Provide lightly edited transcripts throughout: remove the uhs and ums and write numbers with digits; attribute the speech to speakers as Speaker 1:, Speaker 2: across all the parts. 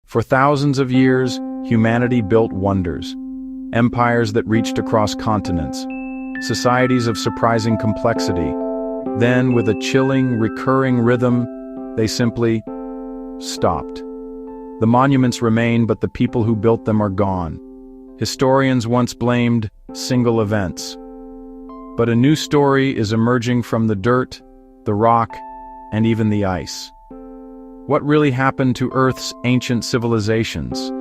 Speaker 1: For thousands of years, humanity built wonders. Empires that reached across continents. Societies of surprising complexity. Then, with a chilling, recurring rhythm, they simply stopped. The monuments remain, but the people who built them are gone. Historians once blamed single events. But a new story is emerging from the dirt, the rock, and even the ice. What really happened to Earth's ancient civilizations?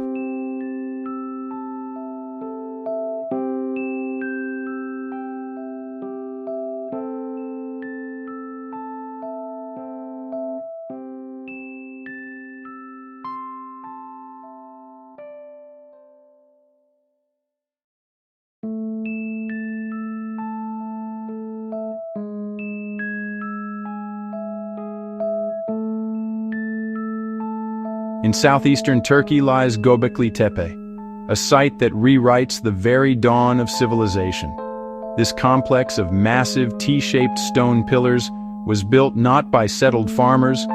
Speaker 1: In southeastern Turkey lies Göbekli Tepe, a site that rewrites the very dawn of civilization. This complex of massive T-shaped stone pillars was built not by settled farmers,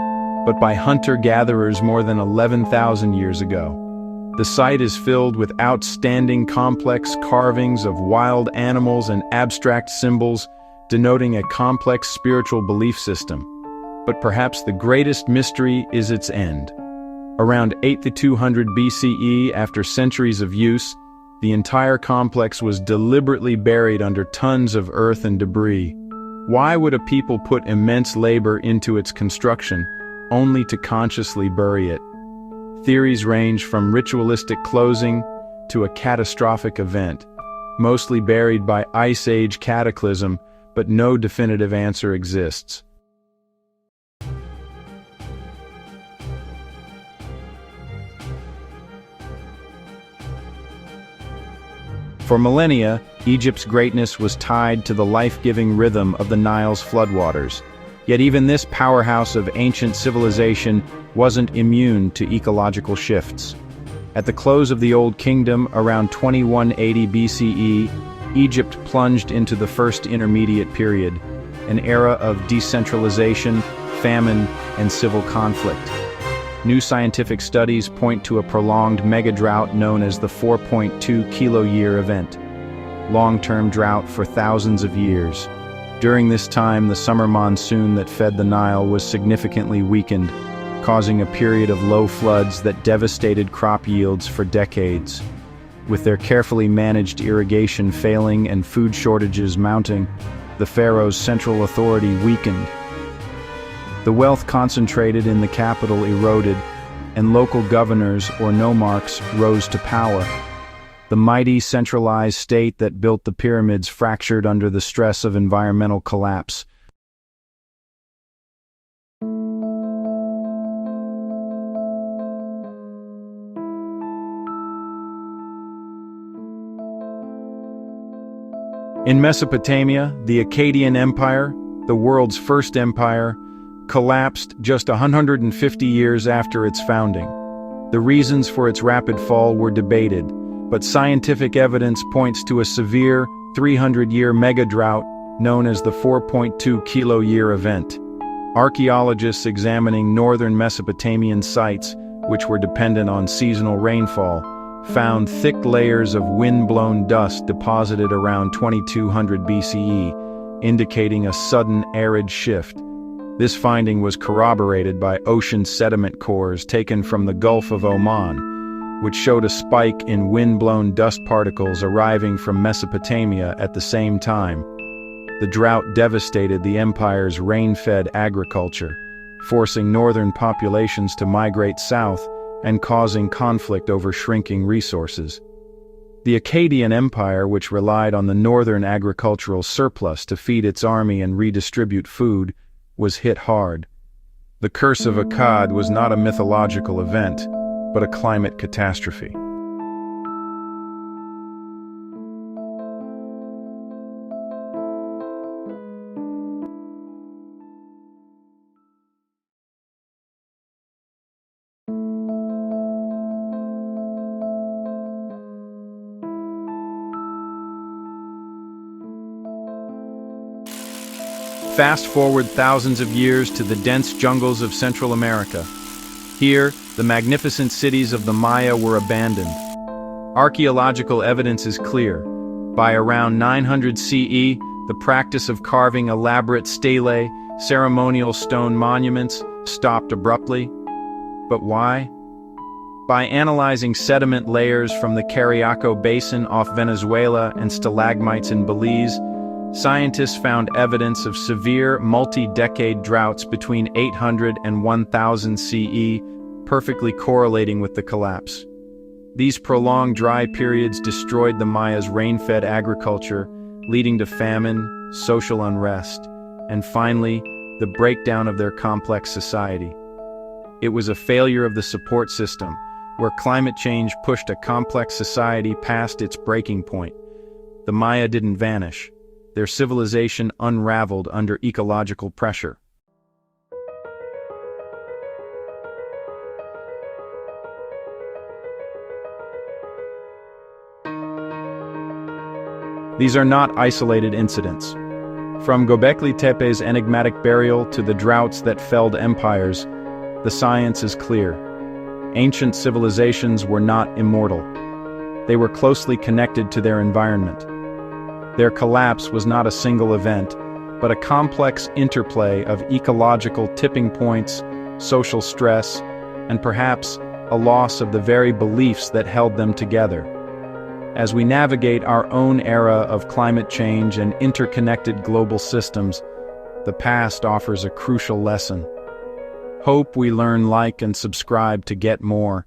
Speaker 1: but by hunter-gatherers more than 11,000 years ago. The site is filled with outstanding complex carvings of wild animals and abstract symbols, denoting a complex spiritual belief system. But perhaps the greatest mystery is its end. Around 8200 BCE, after centuries of use, the entire complex was deliberately buried under tons of earth and debris. Why would a people put immense labor into its construction, only to consciously bury it? Theories range from ritualistic closing to a catastrophic event, mostly buried by Ice Age cataclysm, but no definitive answer exists. For millennia, Egypt's greatness was tied to the life-giving rhythm of the Nile's floodwaters. Yet even this powerhouse of ancient civilization wasn't immune to ecological shifts. At the close of the Old Kingdom, around 2180 BCE, Egypt plunged into the First Intermediate Period, an era of decentralization, famine, and civil conflict. New scientific studies point to a prolonged megadrought known as the 4.2 kilo-year event, long-term drought for thousands of years. During this time, the summer monsoon that fed the Nile was significantly weakened, causing a period of low floods that devastated crop yields for decades. With their carefully managed irrigation failing and food shortages mounting, the pharaoh's central authority weakened. The wealth concentrated in the capital eroded, and local governors or nomarchs rose to power. The mighty centralized state that built the pyramids fractured under the stress of environmental collapse. In Mesopotamia, the Akkadian Empire, the world's first empire, collapsed just 150 years after its founding. The reasons for its rapid fall were debated, but scientific evidence points to a severe 300-year mega-drought known as the 4.2 kilo-year event. Archaeologists examining northern Mesopotamian sites, which were dependent on seasonal rainfall, found thick layers of wind-blown dust deposited around 2200 BCE, indicating a sudden arid shift. This finding was corroborated by ocean sediment cores taken from the Gulf of Oman, which showed a spike in wind-blown dust particles arriving from Mesopotamia at the same time. The drought devastated the empire's rain-fed agriculture, forcing northern populations to migrate south and causing conflict over shrinking resources. The Akkadian Empire, which relied on the northern agricultural surplus to feed its army and redistribute food, was hit hard. The Curse of Akkad was not a mythological event, but a climate catastrophe. Fast forward thousands of years to the dense jungles of Central America. Here, the magnificent cities of the Maya were abandoned. Archaeological evidence is clear. By around 900 CE, the practice of carving elaborate stelae, ceremonial stone monuments, stopped abruptly. But why? By analyzing sediment layers from the Cariaco Basin off Venezuela and stalagmites in Belize, scientists found evidence of severe multi-decade droughts between 800 and 1000 CE, perfectly correlating with the collapse. These prolonged dry periods destroyed the Mayas' rain-fed agriculture, leading to famine, social unrest, and finally, the breakdown of their complex society. It was a failure of the support system, where climate change pushed a complex society past its breaking point. The Maya didn't vanish. Their civilization unraveled under ecological pressure. These are not isolated incidents. From Göbekli Tepe's enigmatic burial to the droughts that felled empires, the science is clear. Ancient civilizations were not immortal. They were closely connected to their environment. Their collapse was not a single event, but a complex interplay of ecological tipping points, social stress, and perhaps a loss of the very beliefs that held them together. As we navigate our own era of climate change and interconnected global systems, the past offers a crucial lesson. Hope we learn, like, and subscribe to get more.